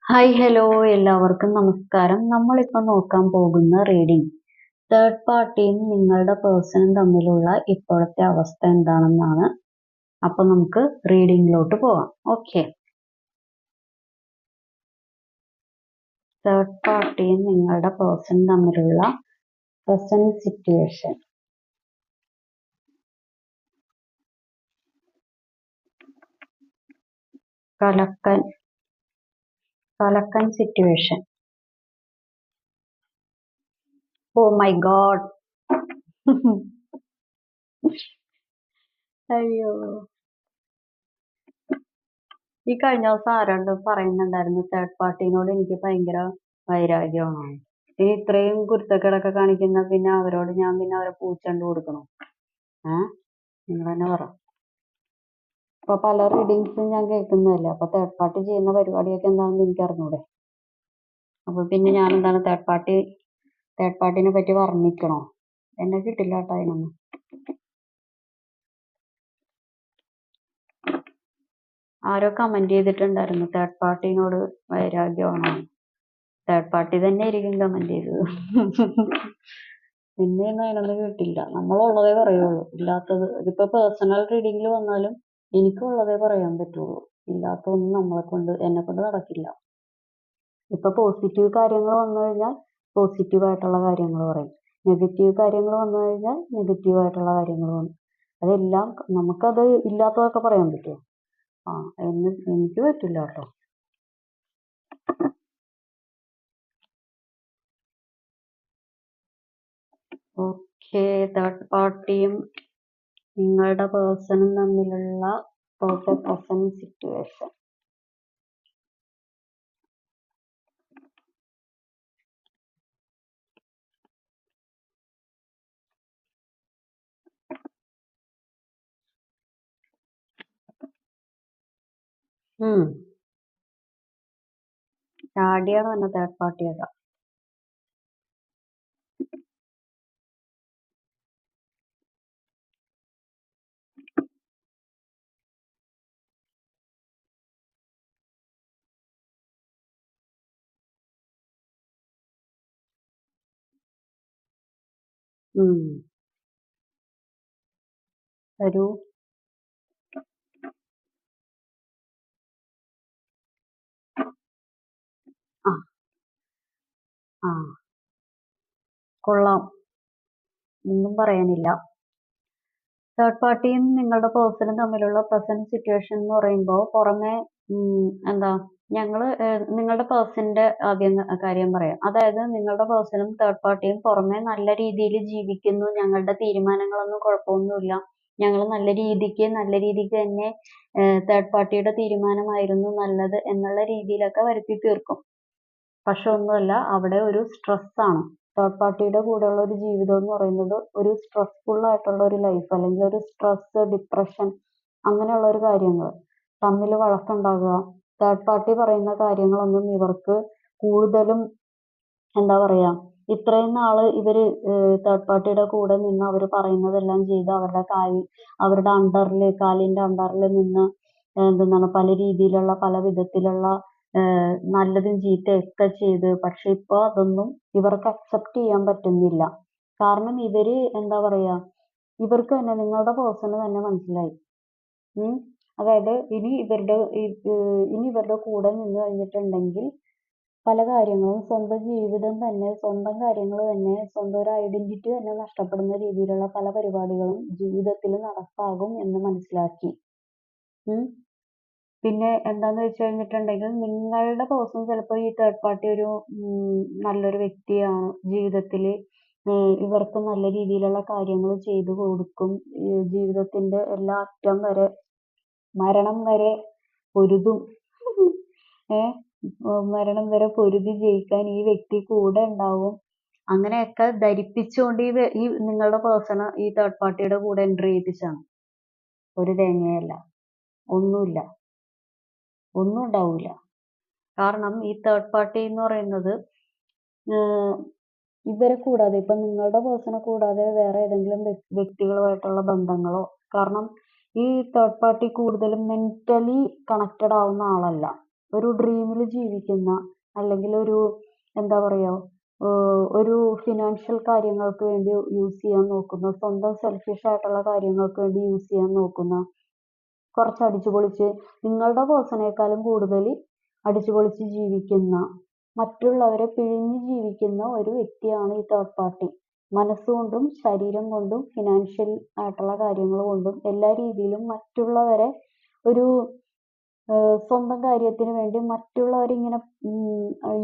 Hi hello എല്ലാവർക്കും നമസ്കാരം. നമ്മളിപ്പോൾ നോക്കാൻ പോകുന്ന റീഡിംഗ് തേർഡ് പാർട്ടിയും നിങ്ങളുടെ പേഴ്സണും തമ്മിലുള്ള ഇപ്പോഴത്തെ അവസ്ഥ എന്താണെന്നാണ്. അപ്പൊ നമുക്ക് റീഡിങ്ങിലോട്ട് പോവാം. ഓക്കെ, തേർഡ് പാർട്ടിയും നിങ്ങളുടെ പേഴ്സണും തമ്മിലുള്ള പ്രസന്റ് സിറ്റുവേഷൻ. കലക്കൻ സിറ്റുവേഷൻ. Oh my God. അയ്യോ, ഈ കഴിഞ്ഞ ദിവസം ആരാണ്ട് പറയുന്നുണ്ടായിരുന്നു തേർഡ് പാർട്ടിനോട് എനിക്ക് ഭയങ്കര വൈരാഗ്യമാണ്. ഇനി ഇത്രയും കുരുത്തക്കേടൊക്കെ കാണിക്കുന്ന പിന്നെ അവരോട് ഞാൻ പിന്നെ അവരെ പൂച്ചണ്ട് കൊടുക്കണം. നിങ്ങൾ തന്നെ പറ. ഇപ്പൊ പല റീഡിങ്സും ഞാൻ കേൾക്കുന്നതല്ലേ, അപ്പൊ തേർഡ് പാർട്ടി ചെയ്യുന്ന പരിപാടിയൊക്കെ എന്താണെന്ന് എനിക്ക് അറിഞ്ഞൂടെ. അപ്പൊ പിന്നെ ഞാൻ എന്താണ് തേർഡ് പാർട്ടിനെ പറ്റി വർണ്ണിക്കണോ? എന്നെ കിട്ടില്ല കേട്ടോ അതിനൊന്നും. ആരോ കമന്റ് ചെയ്തിട്ടുണ്ടായിരുന്നു തേർഡ് പാർട്ടിനോട് വൈരാഗ്യമാണോ. തേർഡ് പാർട്ടി തന്നെ ആയിരിക്കും കമന്റ് ചെയ്തത്. പിന്നെ അതിനൊന്നും കിട്ടില്ല. നമ്മളുള്ളതേ പറയുള്ളൂ, ഇല്ലാത്തത് ഇതിപ്പോ പേഴ്സണൽ റീഡിങ്ങിൽ വന്നാലും എനിക്കുള്ളതേ പറയാൻ പറ്റുള്ളൂ. ഇല്ലാത്തൊന്നും എന്നെ കൊണ്ട് നടക്കില്ല. ഇപ്പൊ പോസിറ്റീവ് കാര്യങ്ങൾ വന്നു കഴിഞ്ഞാൽ പോസിറ്റീവ് ആയിട്ടുള്ള കാര്യങ്ങൾ പറയും, നെഗറ്റീവ് കാര്യങ്ങൾ വന്നു കഴിഞ്ഞാൽ നെഗറ്റീവ് ആയിട്ടുള്ള കാര്യങ്ങൾ പറയും. അതെല്ലാം നമുക്കത് ഇല്ലാത്തതൊക്കെ പറയാൻ പറ്റുമോ? എനിക്ക് പറ്റില്ല കേട്ടോ. ഓക്കെ, തേർഡ് പാർട്ടിയും നിങ്ങളുടെ പേഴ്സണും തമ്മിലുള്ള പ്രസന്റ് സിറ്റുവേഷൻ. ചാടിയാണ് തന്നെ തേർഡ് പാർട്ടിയൊക്കെ. ഒരു ആ ആ കൊള്ളാം, ഒന്നും പറയാനില്ല. തേർഡ് പാർട്ടിയും നിങ്ങളുടെ പേഴ്സണും തമ്മിലുള്ള പ്രസന്റ് സിറ്റുവേഷൻ എന്ന് പറയുമ്പോൾ പുറമെ എന്താ നിങ്ങളുടെ പേഴ്സണിന്റെ ആദ്യം കാര്യം പറയാം. അതായത് നിങ്ങളുടെ പേഴ്സണും തേർഡ് പാർട്ടിയും പുറമെ നല്ല രീതിയിൽ ജീവിക്കുന്നു, ഞങ്ങളുടെ തീരുമാനങ്ങളൊന്നും കുഴപ്പമൊന്നുമില്ല, ഞങ്ങൾ നല്ല രീതിക്ക് തന്നെ തേർഡ് പാർട്ടിയുടെ തീരുമാനമായിരുന്നു നല്ലത് എന്നുള്ള രീതിയിലൊക്കെ വരുത്തി തീർക്കും. പക്ഷെ ഒന്നുമല്ല, അവിടെ ഒരു സ്ട്രെസ്സാണ്. തേർഡ് പാർട്ടിയുടെ കൂടെയുള്ള ഒരു ജീവിതം എന്ന് പറയുന്നത് ഒരു സ്ട്രെസ്ഫുൾ ആയിട്ടുള്ള ഒരു ലൈഫ്, അല്ലെങ്കിൽ ഒരു സ്ട്രെസ്, ഡിപ്രഷൻ, അങ്ങനെയുള്ള ഒരു കാര്യങ്ങൾ. തമ്മിൽ വഴക്കുണ്ടാകുക, തേർഡ് പാർട്ടി പറയുന്ന കാര്യങ്ങളൊന്നും ഇവർക്ക് കൂടുതലും എന്താ പറയാ, ഇത്രയും നാള് ഇവര് തേർഡ് പാർട്ടിയുടെ കൂടെ നിന്ന് അവർ പറയുന്നതെല്ലാം ചെയ്ത് അവരുടെ കാലിന്റെ അണ്ടറിൽ നിന്ന് എന്താണ് പല രീതിയിലുള്ള പല വിധത്തിലുള്ള നല്ലതും ചീത്തയൊക്കെ ചെയ്ത്, പക്ഷെ ഇപ്പൊ അതൊന്നും ഇവർക്ക് അക്സെപ്റ്റ് ചെയ്യാൻ പറ്റുന്നില്ല. കാരണം എന്താ പറയാ, ഇവർക്ക് തന്നെ നിങ്ങളുടെ പേഴ്സണ് തന്നെ മനസ്സിലായി. അതായത് ഇനി ഇവരുടെ കൂടെ നിന്ന് കഴിഞ്ഞിട്ടുണ്ടെങ്കിൽ പല കാര്യങ്ങളും, സ്വന്തം ജീവിതം തന്നെ, സ്വന്തം കാര്യങ്ങൾ തന്നെ, സ്വന്തം ഒരു ഐഡന്റിറ്റി തന്നെ നഷ്ടപ്പെടുന്ന രീതിയിലുള്ള പല പരിപാടികളും ജീവിതത്തിൽ നടപ്പാകും എന്ന് മനസ്സിലാക്കി. പിന്നെ എന്താന്ന് വെച്ച് കഴിഞ്ഞിട്ടുണ്ടെങ്കിൽ നിങ്ങളുടെ പേഴ്സൺ ചിലപ്പോൾ ഈ തേർഡ് പാർട്ടി ഒരു നല്ലൊരു വ്യക്തിയാണ്, ജീവിതത്തിൽ ഇവർക്ക് നല്ല രീതിയിലുള്ള കാര്യങ്ങൾ ചെയ്തു കൊടുക്കും, ജീവിതത്തിന്റെ എല്ലാ അറ്റം വരെ മരണം വരെ പൊരുതും, മരണം വരെ പൊരുതി ജയിക്കാൻ ഈ വ്യക്തി കൂടെ ഉണ്ടാവും, അങ്ങനെയൊക്കെ ധരിപ്പിച്ചുകൊണ്ട് ഈ നിങ്ങളുടെ പേഴ്സണ് ഈ തേർഡ് പാർട്ടിയുടെ കൂടെ എൻട്രി ചെയ്യിപ്പിച്ചാണ്. ഒരു തേങ്ങയല്ല, ഒന്നുമില്ല, ഒന്നും ഉണ്ടാവില്ല. കാരണം ഈ തേർഡ് പാർട്ടി എന്ന് പറയുന്നത് ഇവരെ കൂടാതെ, ഇപ്പൊ നിങ്ങളുടെ പേഴ്സണെ കൂടാതെ വേറെ ഏതെങ്കിലും വ്യക്തികളുമായിട്ടുള്ള ബന്ധങ്ങളോ, കാരണം ഈ തേർഡ് പാർട്ടി കൂടുതലും മെന്റലി കണക്റ്റഡ് ആവുന്ന ആളല്ല. ഒരു ഡ്രീമിൽ ജീവിക്കുന്ന, അല്ലെങ്കിൽ ഒരു എന്താ പറയുക, ഒരു ഫിനാൻഷ്യൽ കാര്യങ്ങൾക്ക് വേണ്ടി യൂസ് ചെയ്യാൻ നോക്കുന്ന, സ്വന്തം സെൽഫിഷ് ആയിട്ടുള്ള കാര്യങ്ങൾക്ക് വേണ്ടി യൂസ് ചെയ്യാൻ നോക്കുന്ന, കുറച്ച് അടിച്ചുപൊളിച്ച് നിങ്ങളുടെ പേഴ്സണേക്കാളും കൂടുതൽ അടിച്ചുപൊളിച്ച് ജീവിക്കുന്ന, മറ്റുള്ളവരെ പിഴിഞ്ഞ് ജീവിക്കുന്ന ഒരു വ്യക്തിയാണ് ഈ തേർഡ് പാർട്ടി. മനസ്സുകൊണ്ടും ശരീരം കൊണ്ടും ഫിനാൻഷ്യൽ ആയിട്ടുള്ള കാര്യങ്ങൾ കൊണ്ടും എല്ലാ രീതിയിലും മറ്റുള്ളവരെ ഒരു സ്വന്തം കാര്യത്തിന് വേണ്ടി മറ്റുള്ളവരെ ഇങ്ങനെ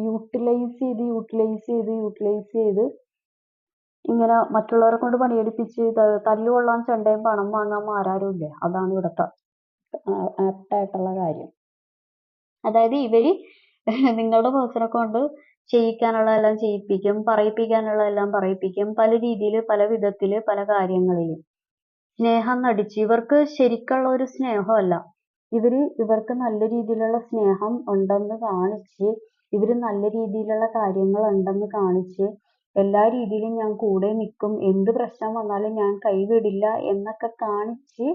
യൂട്ടിലൈസ് ചെയ്ത് ഇങ്ങനെ മറ്റുള്ളവരെ കൊണ്ട് പണിയെടുപ്പിച്ച് തല്ലുകൊള്ളാൻ ചെണ്ടയും പണം വാങ്ങാൻ മാരാരുമില്ലേ. അതാണ് ഇവിടുത്തെ ആപ്റ്റായിട്ടുള്ള കാര്യം. അതായത് ഇവര് നിങ്ങളുടെ പേഴ്സണെ കൊണ്ട് ചെയ്യിക്കാനുള്ളതെല്ലാം ചെയ്യിപ്പിക്കും, പറയിപ്പിക്കാനുള്ളതെല്ലാം പറയിപ്പിക്കും, പല രീതിയിൽ, പല വിധത്തിൽ, പല കാര്യങ്ങളിൽ സ്നേഹം നടിച്ച്. ഇവർക്ക് ശരിക്കുള്ള ഒരു സ്നേഹമല്ല, ഇവർക്ക് നല്ല രീതിയിലുള്ള സ്നേഹം ഉണ്ടെന്ന് കാണിച്ച്, ഇവര് നല്ല രീതിയിലുള്ള കാര്യങ്ങൾ ഉണ്ടെന്ന് കാണിച്ച്, എല്ലാ രീതിയിലും ഞാൻ കൂടെ നിൽക്കും, എന്ത് പ്രശ്നം വന്നാലും ഞാൻ കൈവിടില്ല എന്നൊക്കെ കാണിച്ച്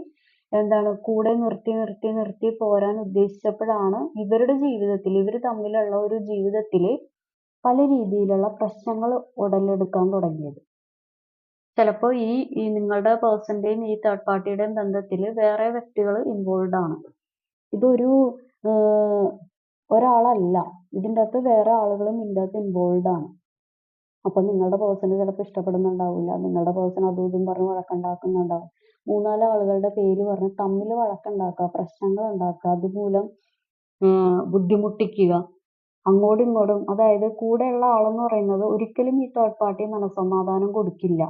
എന്താണ് കൂടെ നിർത്തി പോരാൻ ഉദ്ദേശിച്ചപ്പോഴാണ് ഇവരുടെ ജീവിതത്തിൽ, ഇവർ തമ്മിലുള്ള ഒരു ജീവിതത്തിൽ പല രീതിയിലുള്ള പ്രശ്നങ്ങൾ ഉടലെടുക്കാൻ തുടങ്ങിയത്. ചിലപ്പോൾ ഈ നിങ്ങളുടെ പേഴ്സന്റെയും ഈ തേർഡ് പാർട്ടിയുടെയും ബന്ധത്തിൽ വേറെ വ്യക്തികൾ ഇൻവോൾവ് ആണ്. ഇതൊരു ഒരാളല്ല, ഇതിൻ്റെ അകത്ത് വേറെ ആളുകളും ഇതിൻ്റെ അകത്ത് ഇൻവോൾവ് ആണ്. അപ്പം നിങ്ങളുടെ പേഴ്സണ് ചിലപ്പോൾ ഇഷ്ടപ്പെടുന്നുണ്ടാവില്ല, നിങ്ങളുടെ പേഴ്സൺ അതും ഇതും പറഞ്ഞ് വഴക്കുണ്ടാക്കുന്നുണ്ടാവും. 3-4 ആളുകളുടെ പേര് പറഞ്ഞ് തമ്മിൽ വഴക്കുണ്ടാക്കുക, പ്രശ്നങ്ങൾ ഉണ്ടാക്കുക, അതുമൂലം ബുദ്ധിമുട്ടിക്കുക അങ്ങോട്ടും ഇങ്ങോട്ടും. അതായത് കൂടെയുള്ള ആളെന്ന് പറയുന്നത് ഒരിക്കലും ഈ തേർഡ് പാർട്ടി മനസ്സമാധാനം കൊടുക്കില്ല.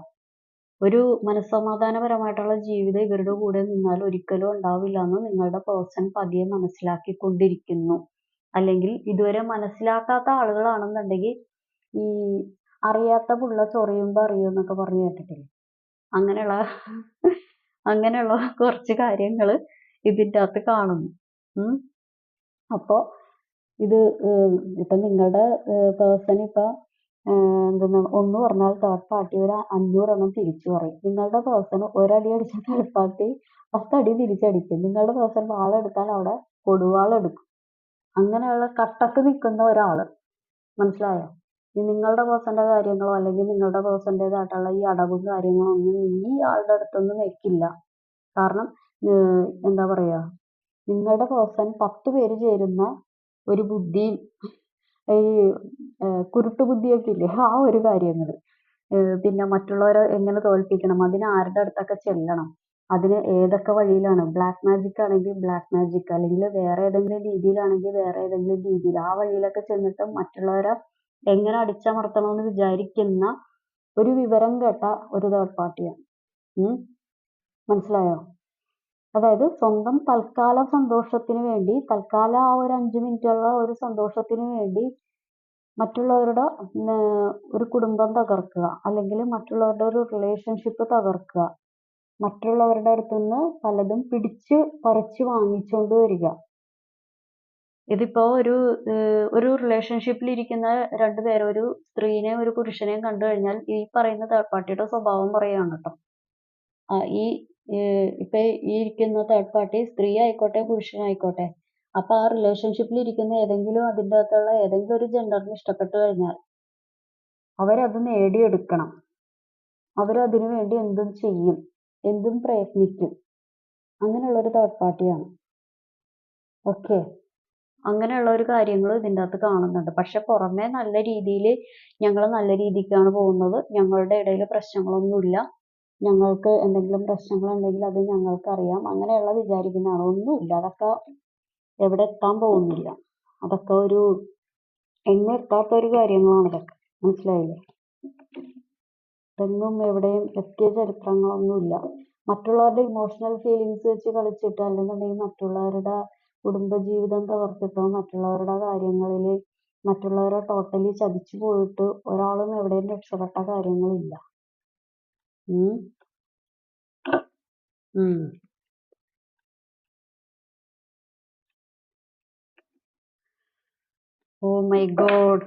ഒരു മനസ്സമാധാനപരമായിട്ടുള്ള ജീവിതം ഇവരുടെ കൂടെ നിന്നാൽ ഒരിക്കലും ഉണ്ടാവില്ല എന്ന് നിങ്ങളുടെ പേഴ്സൺ പതിയെ മനസ്സിലാക്കിക്കൊണ്ടിരിക്കുന്നു. അല്ലെങ്കിൽ ഇതുവരെ മനസ്സിലാക്കാത്ത ആളുകളാണെന്നുണ്ടെങ്കിൽ ഈ അറിയാത്ത പുള്ള ചൊറിയുമ്പോൾ അറിയും എന്നൊക്കെ പറഞ്ഞു കേട്ടിട്ടില്ലേ. അങ്ങനെയുള്ള കുറച്ച് കാര്യങ്ങൾ ഇതിൻ്റെ അകത്ത് കാണുന്നു. അപ്പോൾ ഇത് ഇപ്പം നിങ്ങളുടെ പേഴ്സൺ ഇപ്പം എന്തെന്നാണ് ഒന്ന് പറഞ്ഞാൽ തേർഡ് പാർട്ടി ഒരു 500 എണ്ണം തിരിച്ചു പറയും. നിങ്ങളുടെ പേഴ്സൺ ഒരടി അടിച്ച തേർഡ് പാർട്ടി 10 അടി തിരിച്ചടിക്കും. നിങ്ങളുടെ പേഴ്സൺ വാളെടുത്താൽ അവിടെ കൊടുവാളെടുക്കും. അങ്ങനെയുള്ള കട്ടക്ക് നിൽക്കുന്ന ഒരാൾ, മനസ്സിലായോ? നിങ്ങളുടെ പേഴ്സന്റെ കാര്യങ്ങളോ അല്ലെങ്കിൽ നിങ്ങളുടെ പേഴ്സൻ്റെതായിട്ടുള്ള ഈ അടവും കാര്യങ്ങളോ ഒന്നും ഈ ആളുടെ അടുത്തൊന്നും വെക്കില്ല. കാരണം എന്താ പറയുക, നിങ്ങളുടെ പേഴ്സൺ 10 പേര് ചേരുന്ന ഒരു ബുദ്ധിയും ഈ കുരുട്ടു ബുദ്ധിയൊക്കെ ഇല്ലേ, ആ ഒരു കാര്യങ്ങൾ, പിന്നെ മറ്റുള്ളവരെ എങ്ങനെ തോൽപ്പിക്കണം, അതിന് ആരുടെ അടുത്തൊക്കെ ചെല്ലണം, അതിന് ഏതൊക്കെ വഴിയിലാണ്, ബ്ലാക്ക് മാജിക് ആണെങ്കിൽ ബ്ലാക്ക് മാജിക്, അല്ലെങ്കിൽ വേറെ ഏതെങ്കിലും രീതിയിലാണെങ്കിൽ വേറെ ഏതെങ്കിലും രീതിയിൽ, ആ വഴിയിലൊക്കെ ചെന്നിട്ട് മറ്റുള്ളവരെ എങ്ങനെ അടിച്ചമർത്തണമെന്ന് വിചാരിക്കുന്ന ഒരു വിവരം കേട്ട ഒരു തേർഡ് പാർട്ടിയാണ്. മനസ്സിലായോ? അതായത് സ്വന്തം തൽക്കാല സന്തോഷത്തിന് വേണ്ടി, തൽക്കാലം ആ ഒരു 5 മിനിറ്റുള്ള ഒരു സന്തോഷത്തിന് വേണ്ടി മറ്റുള്ളവരുടെ ഒരു കുടുംബം തകർക്കുക, അല്ലെങ്കിൽ മറ്റുള്ളവരുടെ ഒരു റിലേഷൻഷിപ്പ് തകർക്കുക, മറ്റുള്ളവരുടെ അടുത്തുനിന്ന് പലതും പിടിച്ച് പറിച്ച് വാങ്ങിച്ചുകൊണ്ട് വരിക. ഇതിപ്പോ ഒരു റിലേഷൻഷിപ്പിൽ ഇരിക്കുന്ന 2 പേര് ഒരു സ്ത്രീനെയും ഒരു പുരുഷനെയും കണ്ടു കഴിഞ്ഞാൽ ഈ പറയുന്ന തേർഡ് പാർട്ടിയുടെ സ്വഭാവം പറയുകയാണ് കേട്ടോ. ഇപ്പൊ ഈ ഇരിക്കുന്ന തേർഡ് പാർട്ടി സ്ത്രീ ആയിക്കോട്ടെ പുരുഷനായിക്കോട്ടെ, അപ്പൊ ആ റിലേഷൻഷിപ്പിൽ ഇരിക്കുന്ന ഏതെങ്കിലും അതിൻ്റെ അകത്തുള്ള ഏതെങ്കിലും ഒരു ജെൻഡറിന് ഇഷ്ടപ്പെട്ടു കഴിഞ്ഞാൽ അവരത് നേടിയെടുക്കണം. അവരതിനു വേണ്ടി എന്തും ചെയ്യും, എന്തും പ്രയത്നിക്കും. അങ്ങനെയുള്ള ഒരു തേർഡ് പാർട്ടിയാണ്. ഓക്കെ, അങ്ങനെയുള്ള ഒരു കാര്യങ്ങൾ ഇതിൻ്റെ അകത്ത് കാണുന്നുണ്ട്. പക്ഷെ പുറമേ നല്ല രീതിയിൽ ഞങ്ങൾ നല്ല രീതിക്കാണ് പോകുന്നത്, ഞങ്ങളുടെ ഇടയിൽ പ്രശ്നങ്ങളൊന്നുമില്ല, ഞങ്ങൾക്ക് എന്തെങ്കിലും പ്രശ്നങ്ങളുണ്ടെങ്കിൽ അത് ഞങ്ങൾക്കറിയാം, അങ്ങനെയുള്ള വിചാരിക്കുന്നതാണ്. ഒന്നുമില്ല, അതൊക്കെ എവിടെ എത്താൻ പോകുന്നില്ല. അതൊക്കെ ഒരു എങ്ങും എത്താത്ത ഒരു കാര്യങ്ങളാണ് ഇതൊക്കെ. മനസ്സിലായില്ലേ? എങ്ങും എവിടെയും എത്തിയ ചരിത്രങ്ങളൊന്നുമില്ല. മറ്റുള്ളവരുടെ ഇമോഷണൽ ഫീലിങ്സ് വെച്ച് കളിച്ചിട്ട്, അല്ലെന്നുണ്ടെങ്കിൽ മറ്റുള്ളവരുടെ കുടുംബജീവിതം തകർത്തിട്ടോ, മറ്റുള്ളവരുടെ കാര്യങ്ങളിൽ മറ്റുള്ളവരെ ടോട്ടലി ചതിച്ചു പോയിട്ട് ഒരാളും എവിടെയും രക്ഷപ്പെട്ട കാര്യങ്ങളില്ല. Oh my God.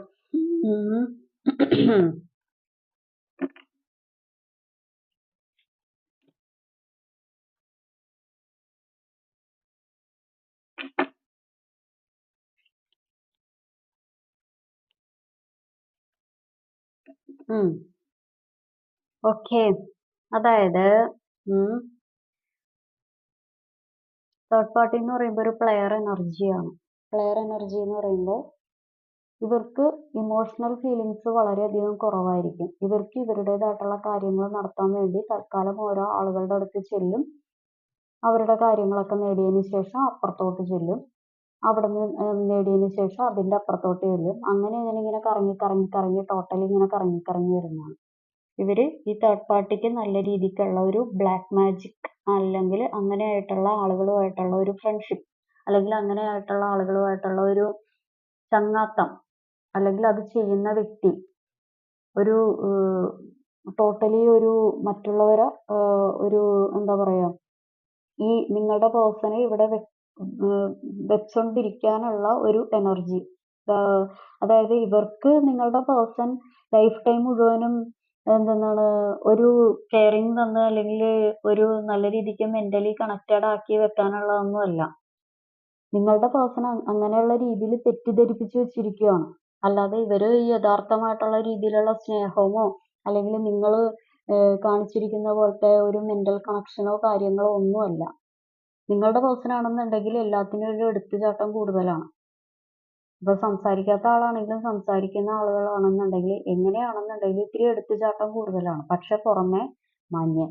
ഉം. ഓക്കെ. അതായത് ഉം, തേർഡ് പാർട്ടി എന്ന് പറയുമ്പോൾ ഒരു പ്ലെയർ എനർജിയാണ്. പ്ലെയർ എനർജി എന്ന് പറയുമ്പോൾ ഇവർക്ക് ഇമോഷണൽ ഫീലിങ്സ് വളരെയധികം കുറവായിരിക്കും. ഇവർക്ക് ഇവരുടേതായിട്ടുള്ള കാര്യങ്ങൾ നടത്താൻ വേണ്ടി തൽക്കാലം ഓരോ ആളുകളുടെ അടുത്ത് ചെല്ലും. അവരുടെ കാര്യങ്ങളൊക്കെ നേടിയതിന് ശേഷം അപ്പുറത്തോട്ട് ചെല്ലും. അവിടുന്ന് നേടിയതിന് ശേഷം അതിന്റെ അപ്പുറത്തോട്ട് ചെല്ലും. അങ്ങനെ അങ്ങനെ ഇങ്ങനെ കറങ്ങി കറങ്ങി കറങ്ങി ടോട്ടലി ഇങ്ങനെ കറങ്ങി കറങ്ങി വരുന്നതാണ്. ഇവര് ഈ തേർഡ് പാർട്ടിക്ക് നല്ല രീതിക്കുള്ള ഒരു ബ്ലാക്ക് മാജിക് അല്ലെങ്കിൽ അങ്ങനെയായിട്ടുള്ള ആളുകളുമായിട്ടുള്ള ഒരു ഫ്രണ്ട്ഷിപ്പ് അല്ലെങ്കിൽ അങ്ങനെയായിട്ടുള്ള ആളുകളുമായിട്ടുള്ള ഒരു ചങ്ങാത്തം അല്ലെങ്കിൽ അത് ചെയ്യുന്ന വ്യക്തി ഒരു ടോട്ടലി ഒരു മറ്റുള്ളവരെ ഒരു എന്താ പറയാ ഈ നിങ്ങളുടെ പേഴ്സണെ ഇവിടെ വെച്ചോണ്ടിരിക്കാനുള്ള ഒരു എനർജി. അതായത് ഇവർക്ക് നിങ്ങളുടെ പേഴ്സൺ ലൈഫ് ടൈം മുഴുവനും എന്തെന്നാണ് ഒരു കെയറിങ് തന്ന് അല്ലെങ്കിൽ ഒരു നല്ല രീതിക്ക് മെന്റലി കണക്റ്റഡ് ആക്കി വെക്കാനുള്ളതൊന്നും അല്ല. നിങ്ങളുടെ പേഴ്സൺ അങ്ങനെയുള്ള രീതിയിൽ തെറ്റിദ്ധരിപ്പിച്ച് വെച്ചിരിക്കുകയാണ്. അല്ലാതെ ഇവര് യഥാർത്ഥമായിട്ടുള്ള രീതിയിലുള്ള സ്നേഹമോ അല്ലെങ്കിൽ നിങ്ങൾ കാണിച്ചിരിക്കുന്ന പോലത്തെ ഒരു മെന്റൽ കണക്ഷനോ കാര്യങ്ങളോ ഒന്നുമല്ല. നിങ്ങളുടെ പേഴ്സൺ ആണെന്നുണ്ടെങ്കിൽ എല്ലാത്തിനും ഒരു എടുത്തുചാട്ടം കൂടുതലാണ്. ഇപ്പൊ സംസാരിക്കാത്ത ആളാണെങ്കിലും സംസാരിക്കുന്ന ആളുകളാണെന്നുണ്ടെങ്കിൽ എങ്ങനെയാണെന്നുണ്ടെങ്കിൽ ഇത്തിരി എടുത്തുചാട്ടം കൂടുതലാണ്. പക്ഷെ പുറമെ മാന്യൻ.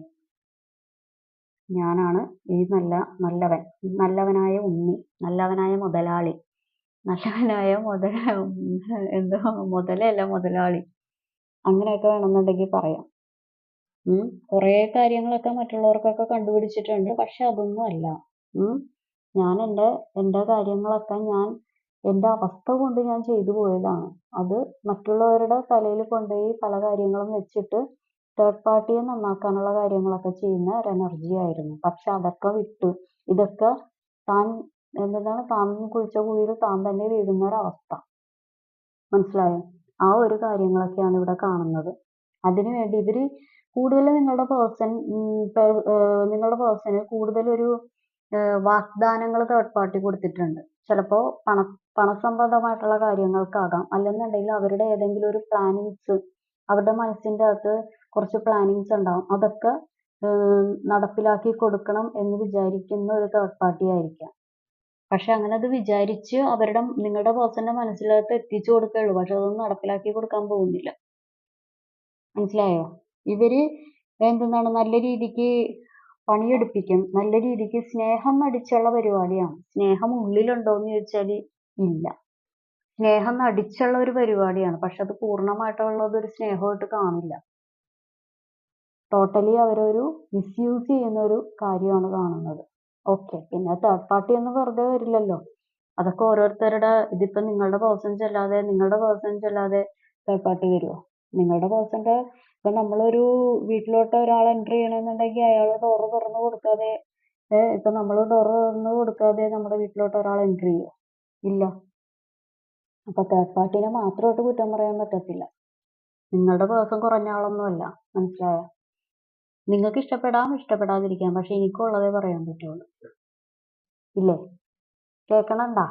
ഞാനാണ് ഈ നല്ലവൻ, നല്ലവനായ ഉണ്ണി, നല്ലവനായ മുതലാളി, നല്ലവനായ എന്തോ മുതലല്ല മുതലാളി, അങ്ങനെയൊക്കെ വേണമെന്നുണ്ടെങ്കിൽ പറയാം. കുറേ കാര്യങ്ങളൊക്കെ മറ്റുള്ളവർക്കൊക്കെ കണ്ടുപിടിച്ചിട്ടുണ്ട്. പക്ഷെ അതൊന്നും അല്ല. ഞാൻ എൻ്റെ കാര്യങ്ങളൊക്കെ എൻ്റെ അവസ്ഥ കൊണ്ട് ഞാൻ ചെയ്തു പോയതാണ്. അത് മറ്റുള്ളവരുടെ തലയിൽ കൊണ്ടുപോയി പല കാര്യങ്ങളും വെച്ചിട്ട് തേർഡ് പാർട്ടിയെ നന്നാക്കാനുള്ള കാര്യങ്ങളൊക്കെ ചെയ്യുന്ന ഒരു എനർജി ആയിരുന്നു. പക്ഷെ അതൊക്കെ വിട്ടു ഇതൊക്കെ താൻ കുഴിച്ച കുഴിയിൽ താൻ തന്നെ വീഴുന്ന ഒരവസ്ഥ. മനസ്സിലായോ? ആ ഒരു കാര്യങ്ങളൊക്കെയാണ് ഇവിടെ കാണുന്നത്. അതിനുവേണ്ടി ഇവര് കൂടുതൽ നിങ്ങളുടെ പേഴ്സണ് കൂടുതലൊരു വാഗ്ദാനങ്ങൾ തേർഡ് പാർട്ടി കൊടുത്തിട്ടുണ്ട്. ചിലപ്പോ പണസംബന്ധമായിട്ടുള്ള കാര്യങ്ങൾക്കാകാം. അല്ലെന്നുണ്ടെങ്കിൽ അവരുടെ ഏതെങ്കിലും ഒരു പ്ലാനിങ്സ് അവരുടെ മനസ്സിന്റെ അകത്ത് കുറച്ച് പ്ലാനിങ്സ് ഉണ്ടാവും. അതൊക്കെ നടപ്പിലാക്കി കൊടുക്കണം എന്ന് വിചാരിക്കുന്ന ഒരു തേർഡ് പാർട്ടി ആയിരിക്കാം. പക്ഷെ അങ്ങനെ അത് വിചാരിച്ച് നിങ്ങളുടെ പേഴ്സന്റെ മനസ്സിലകത്ത് എത്തിച്ചു കൊടുക്കുകയുള്ളൂ. പക്ഷെ അതൊന്നും നടപ്പിലാക്കി കൊടുക്കാൻ പോകുന്നില്ല. മനസ്സിലായോ? ഇവര് നല്ല രീതിക്ക് പണിയെടുപ്പിക്കും. നല്ല രീതിക്ക് സ്നേഹം നടിച്ചുള്ള പരിപാടിയാണ്. സ്നേഹം ഉള്ളിലുണ്ടോന്ന് ചോദിച്ചാല് ഇല്ല. സ്നേഹം നടിച്ചുള്ള ഒരു പരിപാടിയാണ്. പക്ഷെ അത് പൂർണ്ണമായിട്ടുള്ളത് ഒരു സ്നേഹമായിട്ട് കാണില്ല. ടോട്ടലി അവരൊരു മിസ്യൂസ് ചെയ്യുന്ന ഒരു കാര്യമാണ് കാണുന്നത്. ഓക്കെ. പിന്നെ തേർഡ് പാർട്ടി ഒന്നും വെറുതെ വരില്ലല്ലോ. അതൊക്കെ ഓരോരുത്തരുടെ ഇതിപ്പോ നിങ്ങളുടെ പേഴ്സൺ ചെല്ലാതെ തേർഡ് പാർട്ടി വരുമോ? നിങ്ങളുടെ പേഴ്സന്റെ ഇപ്പൊ നമ്മളൊരു വീട്ടിലോട്ട് ഒരാൾ എൻട്രി ചെയ്യണമെന്നുണ്ടെങ്കിൽ അയാൾ ഡോറ് തുറന്നു കൊടുക്കാതെ ഇപ്പൊ നമ്മൾ ഡോറ് തുറന്നു കൊടുക്കാതെ നമ്മുടെ വീട്ടിലോട്ട് ഒരാൾ എൻട്രി ചെയ്യുമോ? ഇല്ല. അപ്പൊ തേർഡ് പാർട്ടിനെ മാത്രമായിട്ട് കുറ്റം പറയാൻ പറ്റത്തില്ല. നിങ്ങളുടെ പേഴ്സൺ കുറഞ്ഞ ആളൊന്നുമല്ല. മനസ്സിലായോ? നിങ്ങൾക്ക് ഇഷ്ടപ്പെടാം ഇഷ്ടപ്പെടാതിരിക്കാം. പക്ഷെ എനിക്കുള്ളതേ പറയാൻ പറ്റുള്ളൂ. ഇല്ലേ? കേൾക്കണണ്ടാ?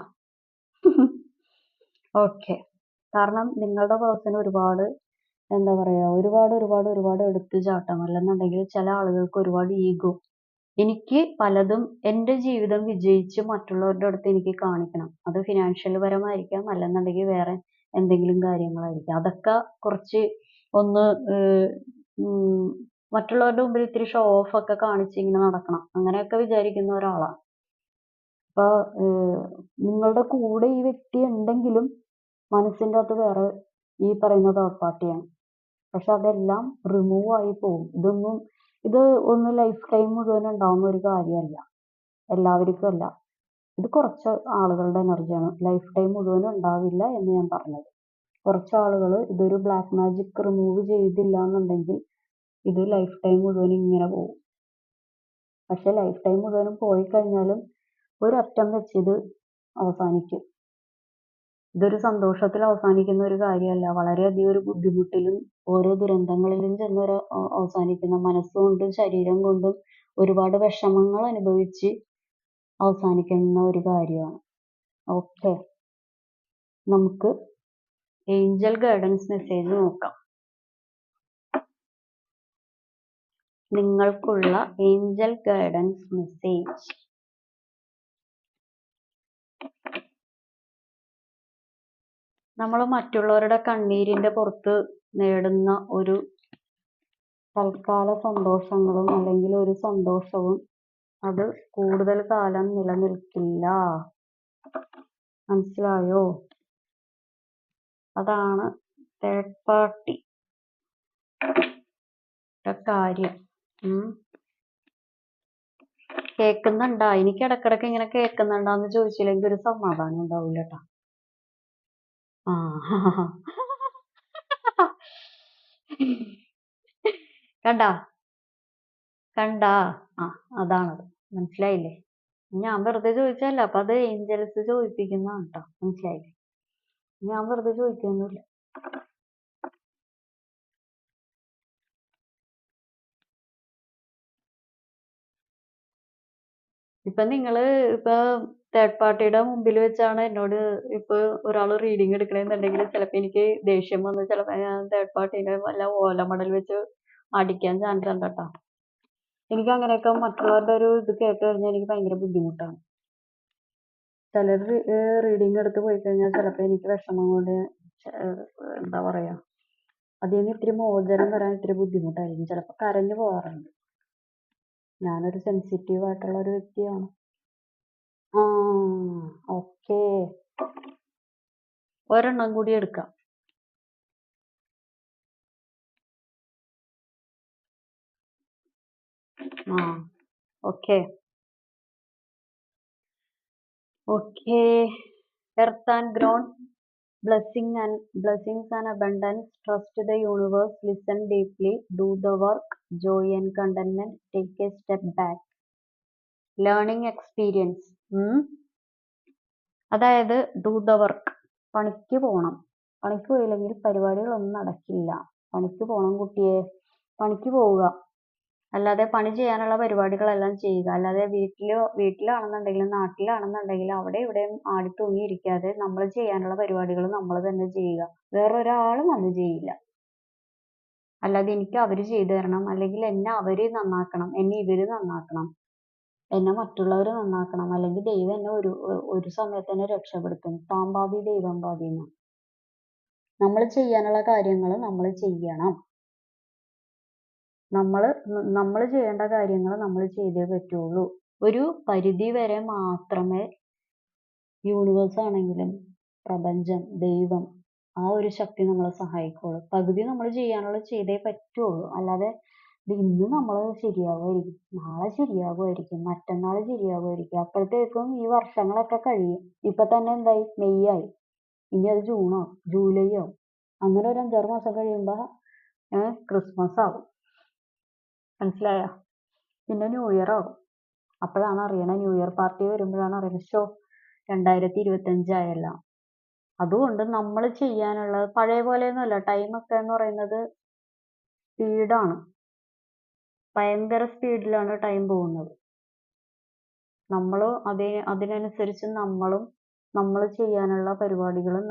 ഓക്കെ. കാരണം നിങ്ങളുടെ പേഴ്സൺ ഒരുപാട് എന്താ പറയാ ഒരുപാട് എടുത്തുചാട്ടം അല്ലെന്നുണ്ടെങ്കിൽ ചില ആളുകൾക്ക് ഒരുപാട് ഈഗോ. എനിക്ക് പലതും എൻ്റെ ജീവിതം വിജയിച്ച് മറ്റുള്ളവരുടെ അടുത്ത് എനിക്ക് കാണിക്കണം. അത് ഫിനാൻഷ്യൽ പരമായിരിക്കാം അല്ലെന്നുണ്ടെങ്കിൽ വേറെ എന്തെങ്കിലും കാര്യങ്ങളായിരിക്കാം. അതൊക്കെ കുറച്ച് ഒന്ന് മറ്റുള്ളവരുടെ മുമ്പിൽ ഇത്തിരി ഷോ ഓഫ് ഒക്കെ കാണിച്ച് ഇങ്ങനെ നടക്കണം. അങ്ങനെയൊക്കെ വിചാരിക്കുന്ന ഒരാളാണ്. അപ്പൊ നിങ്ങളുടെ കൂടെ ഈ വ്യക്തി ഉണ്ടെങ്കിലും മനസ്സിന്റെ അകത്ത് വേറെ ഈ പറയുന്ന തേർഡ് പാർട്ടിയാണ്. പക്ഷെ അതെല്ലാം റിമൂവ് ആയി പോകും. ഇത് ഒന്നും ലൈഫ് ടൈം മുഴുവൻ ഉണ്ടാവുന്ന ഒരു കാര്യമല്ല. എല്ലാവർക്കും അല്ല. ഇത് കുറച്ച് ആളുകളുടെ എനർജിയാണ്. ലൈഫ് ടൈം മുഴുവനും ഉണ്ടാവില്ല എന്ന് ഞാൻ പറഞ്ഞത്. കുറച്ച് ആളുകൾ ഇതൊരു ബ്ലാക്ക് മാജിക് റിമൂവ് ചെയ്തില്ല എന്നുണ്ടെങ്കിൽ ഇത് ലൈഫ് ടൈം മുഴുവൻ ഇങ്ങനെ പോകും. പക്ഷെ ലൈഫ് ടൈം മുഴുവനും പോയി കഴിഞ്ഞാലും ഒരറ്റം വെച്ച് ഇത് അവസാനിക്കും. ഇതൊരു സന്തോഷത്തിൽ അവസാനിക്കുന്ന ഒരു കാര്യമല്ല. വളരെയധികം ഒരു ബുദ്ധിമുട്ടിലും ഓരോ ദുരന്തങ്ങളിലും ചെന്ന് അവസാനിക്കുന്ന, മനസ്സുകൊണ്ടും ശരീരം കൊണ്ടും ഒരുപാട് വിഷമങ്ങൾ അനുഭവിച്ച് അവസാനിക്കുന്ന ഒരു കാര്യമാണ്. ഓക്കെ. നമുക്ക് ഏഞ്ചൽ ഗൈഡൻസ് മെസ്സേജ് നോക്കാം. നിങ്ങൾക്കുള്ള ഏഞ്ചൽ ഗൈഡൻസ് മെസ്സേജ്. നമ്മൾ മറ്റുള്ളവരുടെ കണ്ണീരിന്റെ പുറത്ത് നേടുന്ന ഒരു തൽക്കാല സന്തോഷങ്ങളും അല്ലെങ്കിൽ ഒരു സന്തോഷവും അത് കൂടുതൽ കാലം നിലനിൽക്കില്ല. മനസ്സിലായോ? അതാണ് തേർഡ് പാർട്ടി കാര്യം. കേൾക്കുന്നുണ്ടാ? എനിക്ക് ഇടക്കിടക്ക് ഇങ്ങനെ കേൾക്കുന്നുണ്ടാന്ന് ചോദിച്ചില്ലെങ്കിൽ ഒരു സമാധാനം ഉണ്ടാവില്ല കേട്ടോ. ആ കണ്ടാ കണ്ടാ ആ അതാണത്. മനസ്സിലായില്ലേ? ഞാൻ വെറുതെ ചോദിച്ചല്ല, അപ്പൊ അത് ഏഞ്ചൽസ് ചോദിപ്പിക്കുന്നതാണ് കേട്ടോ. മനസ്സിലായില്ലേ? ഞാൻ വെറുതെ ചോദിക്കൊന്നുമില്ല. ഇപ്പൊ നിങ്ങള് ഇപ്പൊ തേർഡ് പാർട്ടിയുടെ മുമ്പിൽ വെച്ചാണ് എന്നോട് ഇപ്പൊ ഒരാൾ റീഡിങ് എടുക്കണമെന്നുണ്ടെങ്കിൽ ചിലപ്പോ എനിക്ക് ദേഷ്യം വന്ന് ചിലപ്പോ ഞാൻ തേർഡ് പാർട്ടീനെ വല്ല ഓലമടൽ വെച്ച് അടിക്കാൻ ചാൻസ് ഉണ്ട് കേട്ടോ. എനിക്ക് അങ്ങനെയൊക്കെ മറ്റുള്ളവരുടെ ഒരു ഇത് കേട്ട് കഴിഞ്ഞാൽ എനിക്ക് ഭയങ്കര ബുദ്ധിമുട്ടാണ്. ചിലർ റീഡിങ് എടുത്ത് പോയി കഴിഞ്ഞാൽ ചിലപ്പോ എനിക്ക് വിഷമം കൊണ്ട് എന്താ പറയാ, അതിൽ നിന്ന് ഇത്തിരി മോചനം വരാൻ ഇത്തിരി ബുദ്ധിമുട്ടായിരിക്കും. ചിലപ്പോ കരഞ്ഞു പോകാറുണ്ട്. ഞാനൊരു സെൻസിറ്റീവ് ആയിട്ടുള്ള ഒരു വ്യക്തിയാണ്. ആ ഓക്കേ, ഒരെണ്ണം കൂടി എടുക്കാം. ആ okay okay. Earth and ground, blessings and abundance. Trust the universe, listen deeply, do the work, joy and contentment. Take a step back. Learning experience. അതായത് ഡു ദ വർക്ക്. പണിക്ക് പോകണം. പണിക്ക് പോയില്ലെങ്കിൽ പരിപാടികളൊന്നും നടക്കില്ല. പണിക്ക് പോകണം കുട്ടിയെ, പണിക്ക് പോവുക. അല്ലാതെ പണി ചെയ്യാനുള്ള പരിപാടികളെല്ലാം ചെയ്യുക. അല്ലാതെ വീട്ടിലാണെന്നുണ്ടെങ്കിലും നാട്ടിലാണെന്നുണ്ടെങ്കിലും അവിടെ ഇവിടെയും ആടി തൂങ്ങിയിരിക്കാതെ നമ്മൾ ചെയ്യാനുള്ള പരിപാടികൾ നമ്മൾ തന്നെ ചെയ്യുക. വേറൊരാളും അത് ചെയ്യില്ല. അല്ലാതെ എനിക്ക് അവര് ചെയ്തു തരണം, അല്ലെങ്കിൽ എന്നെ അവര് നന്നാക്കണം, എന്നെ ഇവര് നന്നാക്കണം, എന്നെ മറ്റുള്ളവർ നന്നാക്കണം, അല്ലെങ്കിൽ ദൈവം എന്നെ ഒരു സമയത്ത് തന്നെ രക്ഷപ്പെടുത്തും. പാമ്പാതി ദൈവം പാതി. നമ്മൾ ചെയ്യാനുള്ള കാര്യങ്ങൾ നമ്മൾ ചെയ്യണം. നമ്മൾ ചെയ്യേണ്ട കാര്യങ്ങൾ നമ്മൾ ചെയ്തേ പറ്റുള്ളൂ. ഒരു പരിധി വരെ മാത്രമേ യൂണിവേഴ്സ് ആണെങ്കിലും പ്രപഞ്ചം, ദൈവം, ആ ഒരു ശക്തി നമ്മളെ സഹായിക്കുള്ളൂ. പകുതി നമ്മൾ ചെയ്യാനുള്ളത് ചെയ്തേ പറ്റുള്ളൂ. അല്ലാതെ ഇന്ന് നമ്മൾ ശരിയാവുമായിരിക്കും, നാളെ ശരിയാവുമായിരിക്കും, മറ്റന്നാൾ ശരിയാവുമായിരിക്കും, അപ്പോഴത്തേക്കും ഈ വർഷങ്ങളൊക്കെ കഴിയും. ഇപ്പൊ തന്നെ എന്തായി? മെയ് ആയി, ഇനി അത് ജൂണോ ജൂലൈയോ, അങ്ങനെ ഒരു 5-6 മാസം കഴിയുമ്പോ ക്രിസ്മസ് ആവും. മനസ്സിലായോ? പിന്നെ ന്യൂ ഇയർ ആവും. അപ്പോഴാണ് അറിയണേ, ന്യൂ ഇയർ പാർട്ടി വരുമ്പോഴാണ് അറിയണത്, 2025 ആയല്ലോ. അതുകൊണ്ട് നമ്മൾ ചെയ്യാനുള്ളത് പഴയ പോലെയൊന്നുമല്ല. ടൈമൊക്കെ എന്ന് പറയുന്നത് സ്പീഡാണ്. ഭയങ്കര സ്പീഡിലാണ് ടൈം പോകുന്നത്. നമ്മൾ അതിനനുസരിച്ച് നമ്മൾ ചെയ്യാനുള്ള പരിപാടികളും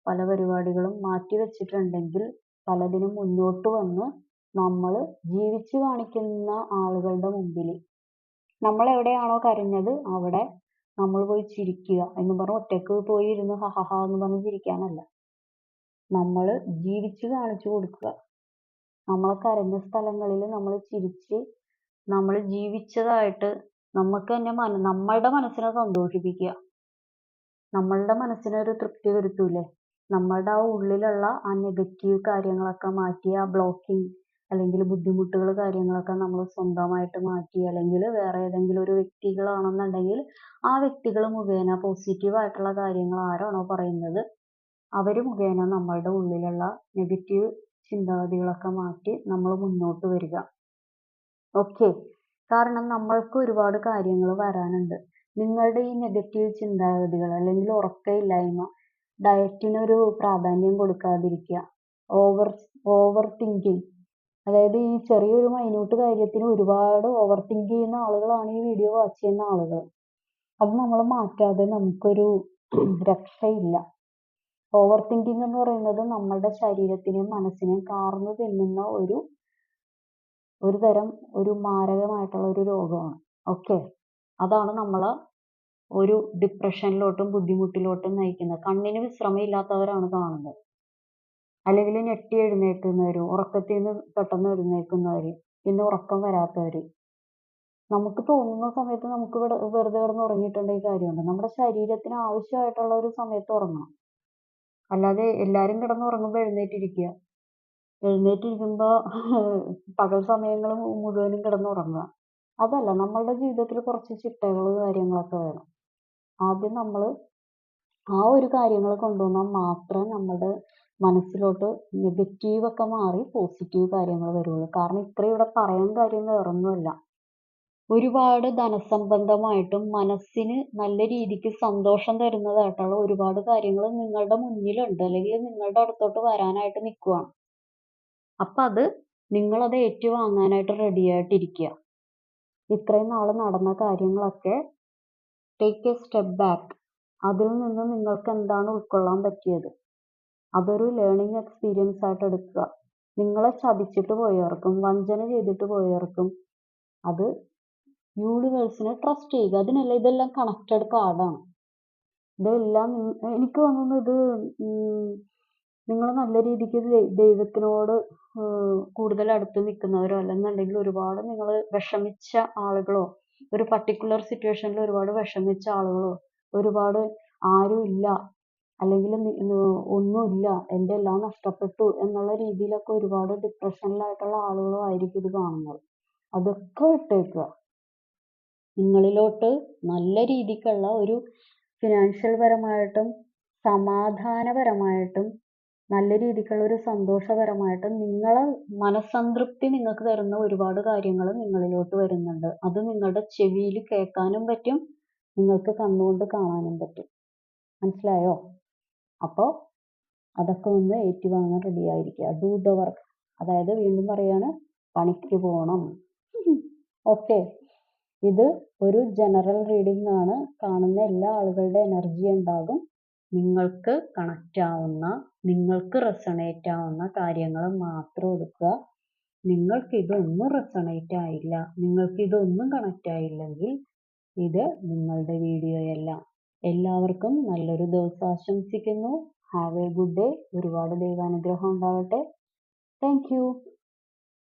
പല പരിപാടികളും മാറ്റി വെച്ചിട്ടുണ്ടെങ്കിൽ പലതിനും മുന്നോട്ട് വന്ന് നമ്മൾ ജീവിച്ചു കാണിക്കുന്ന ആളുകളുടെ മുമ്പിൽ നമ്മൾ എവിടെയാണോ കരഞ്ഞത് അവിടെ നമ്മൾ പോയി ചിരിക്കുക എന്ന് പറഞ്ഞ് ഒറ്റക്ക് പോയി ഇരുന്ന് ഹഹഹ എന്ന് പറഞ്ഞ് ചിരിക്കാനല്ല. നമ്മൾ ജീവിച്ച് കാണിച്ചു കൊടുക്കുക. നമ്മൾ കരഞ്ഞ സ്ഥലങ്ങളിൽ നമ്മൾ ചിരിച്ച് നമ്മൾ ജീവിച്ചതായിട്ട് നമുക്ക് തന്നെ നമ്മളുടെ മനസ്സിനെ സന്തോഷിപ്പിക്കുക. നമ്മളുടെ മനസ്സിനൊരു തൃപ്തി വരുത്തൂലേ? നമ്മളുടെ ആ ഉള്ളിലുള്ള ആ നെഗറ്റീവ് കാര്യങ്ങളൊക്കെ മാറ്റി, ആ ബ്ലോക്കിങ് അല്ലെങ്കിൽ ബുദ്ധിമുട്ടുകൾ കാര്യങ്ങളൊക്കെ നമ്മൾ സ്വന്തമായിട്ട് മാറ്റി, അല്ലെങ്കിൽ വേറെ ഏതെങ്കിലും ഒരു വ്യക്തികളാണെന്നുണ്ടെങ്കിൽ ആ വ്യക്തികൾ മുഖേന പോസിറ്റീവ് ആയിട്ടുള്ള കാര്യങ്ങൾ ആരാണോ പറയുന്നത് അവർ മുഖേന നമ്മളുടെ ഉള്ളിലുള്ള നെഗറ്റീവ് ചിന്താഗതികളൊക്കെ മാറ്റി നമ്മൾ മുന്നോട്ട് വരിക. ഓക്കെ? കാരണം നമ്മൾക്ക് ഒരുപാട് കാര്യങ്ങൾ വരാനുണ്ട്. നിങ്ങളുടെ ഈ നെഗറ്റീവ് ചിന്താഗതികൾ അല്ലെങ്കിൽ ഉറക്കമില്ലായ്മ, ഡയറ്റിനൊരു പ്രാധാന്യം കൊടുക്കാതിരിക്കുക, ഓവർ തിങ്കിങ്, അതായത് ഈ ചെറിയൊരു മൈന്യൂട്ട് കാര്യത്തിന് ഒരുപാട് ഓവർ തിങ്ക് ചെയ്യുന്ന ആളുകളാണ് ഈ വീഡിയോ വാച്ച് ചെയ്യുന്ന ആളുകൾ. അത് നമ്മൾ മാറ്റാതെ നമുക്കൊരു രക്ഷയില്ല. ഓവർ തിങ്കിങ് എന്ന് പറയുന്നത് നമ്മളുടെ ശരീരത്തിനെയും മനസ്സിനെയും കാർന്നു തിന്നുന്ന ഒരു ഒരു തരം ഒരു മാരകമായിട്ടുള്ള ഒരു രോഗമാണ്. ഓക്കെ. അതാണ് നമ്മളെ ഒരു ഡിപ്രഷനിലോട്ടും ബുദ്ധിമുട്ടിലോട്ടും നയിക്കുന്നത്. കണ്ണിന് വിശ്രമമില്ലാത്തവരാണ് കാണുന്നത്. അല്ലെങ്കിൽ ഞെട്ടി എഴുന്നേൽക്കുന്നവര്, ഉറക്കത്തീന്ന് പെട്ടെന്ന് എഴുന്നേൽക്കുന്നവര്, പിന്നെ ഉറക്കം വരാത്തവര്. നമുക്ക് തോന്നുന്ന സമയത്ത് നമുക്ക് വെറുതെ കിടന്ന് ഉറങ്ങിയിട്ടുണ്ടെങ്കിൽ കാര്യമുണ്ടോ? നമ്മുടെ ശരീരത്തിന് ആവശ്യമായിട്ടുള്ള ഒരു സമയത്ത് ഉറങ്ങണം. അല്ലാതെ എല്ലാരും കിടന്നുറങ്ങുമ്പോൾ എഴുന്നേറ്റിരിക്കുക. എഴുന്നേറ്റിരിക്കുമ്പോ പകൽ സമയങ്ങള് മുഴുവനും കിടന്നുറങ്ങുക. അതല്ല, നമ്മളുടെ ജീവിതത്തിൽ കുറച്ച് ചിട്ടകള് കാര്യങ്ങളൊക്കെ വേണം. ആദ്യം നമ്മള് ആ ഒരു കാര്യങ്ങൾ കൊണ്ടുവന്നാൽ മാത്രമേ നമ്മുടെ മനസ്സിലോട്ട് നെഗറ്റീവ് ഒക്കെ മാറി പോസിറ്റീവ് കാര്യങ്ങൾ വരുള്ളൂ. കാരണം ഇത്രയും ഇവിടെ പറയാൻ കാര്യം വേറൊന്നുമല്ല. ഒരുപാട് ധനസംബന്ധമായിട്ടും മനസ്സിന് നല്ല രീതിക്ക് സന്തോഷം തരുന്നതായിട്ടുള്ള ഒരുപാട് കാര്യങ്ങൾ നിങ്ങളുടെ മുന്നിലുണ്ട്. അല്ലെങ്കിൽ നിങ്ങളുടെ അടുത്തോട്ട് വരാനായിട്ട് നിൽക്കുവാണ്. അപ്പൊ നിങ്ങളത് ഏറ്റുവാങ്ങാനായിട്ട് റെഡി ആയിട്ടിരിക്കുക. ഇത്രയും നാള് നടന്ന കാര്യങ്ങളൊക്കെ ടേക്ക് എ സ്റ്റെപ്പ് ബാക്ക്. അതിൽ നിന്ന് നിങ്ങൾക്ക് എന്താണ് ഉൾക്കൊള്ളാൻ പറ്റിയത്? അതൊരു ലേണിംഗ് എക്സ്പീരിയൻസ് ആയിട്ട് എടുക്കുക. നിങ്ങളെ ചതിച്ചിട്ട് പോയവർക്കും വഞ്ചന ചെയ്തിട്ട് പോയവർക്കും അത് യൂണിവേഴ്സിനെ ട്രസ്റ്റ് ചെയ്യുക. അതിനല്ല, ഇതെല്ലാം കണക്റ്റഡ് കാർഡാണ്. ഇതെല്ലാം എനിക്ക് തോന്നുന്നു നിങ്ങൾ നല്ല രീതിക്ക് ദൈവത്തിനോട് കൂടുതൽ അടുത്ത് നിൽക്കുന്നവരോ അല്ലെന്നുണ്ടെങ്കിൽ ഒരുപാട് നിങ്ങൾ വിഷമിച്ച ആളുകളോ, ഒരു പർട്ടിക്കുലർ സിറ്റുവേഷനിൽ ഒരുപാട് വിഷമിച്ച ആളുകളോ, ഒരുപാട് ആരും ഇല്ല അല്ലെങ്കിൽ ഒന്നുമില്ല, എൻ്റെ എല്ലാം നഷ്ടപ്പെട്ടു എന്നുള്ള രീതിയിലൊക്കെ ഒരുപാട് ഡിപ്രഷനിലായിട്ടുള്ള ആളുകളോ ആയിരിക്കും ഇത് കാണുന്നത്. അതൊക്കെ വിട്ടേക്കുക. നിങ്ങളിലോട്ട് നല്ല രീതിക്കുള്ള ഒരു ഫിനാൻഷ്യൽ പരമായിട്ടും സമാധാനപരമായിട്ടും നല്ല രീതിക്കുള്ള ഒരു സന്തോഷപരമായിട്ടും നിങ്ങളെ മനസ്സംതൃപ്തി നിങ്ങൾക്ക് തരുന്ന ഒരുപാട് കാര്യങ്ങൾ നിങ്ങളിലോട്ട് വരുന്നുണ്ട്. അത് നിങ്ങളുടെ ചെവിയിൽ കേൾക്കാനും പറ്റും, നിങ്ങൾക്ക് കണ്ണുകൊണ്ട് കാണാനും പറ്റും. മനസ്സിലായോ? അപ്പോൾ അതൊക്കെ ഒന്ന് ഏറ്റുവാങ്ങാൻ റെഡി ആയിരിക്കുക. Do the work. അതായത് വീണ്ടും പറയാണ്, പണിക്ക് പോകണം. ഓക്കെ. ഇത് ഒരു ജനറൽ റീഡിംഗ് ആണ്. കാണുന്ന എല്ലാ ആളുകളുടെ എനർജി ഉണ്ടാകും. നിങ്ങൾക്ക് കണക്റ്റ് ആവുന്ന, നിങ്ങൾക്ക് റെസണേറ്റ് ആവുന്ന കാര്യങ്ങൾ മാത്രം എടുക്കുക. നിങ്ങൾക്ക് ഇതൊന്നും റെസണേറ്റ് ആയില്ല, നിങ്ങൾക്ക് ഇതൊന്നും കണക്റ്റ് ആയില്ലെങ്കിൽ ഇത് നിങ്ങളുടെ വീഡിയോയല്ല. എല്ലാവർക്കും നല്ലൊരു ദിവസം ആശംസിക്കുന്നു. Have A good day. ഒരുപാട് ദൈവാനുഗ്രഹം ഉണ്ടാവട്ടെ. Thank you.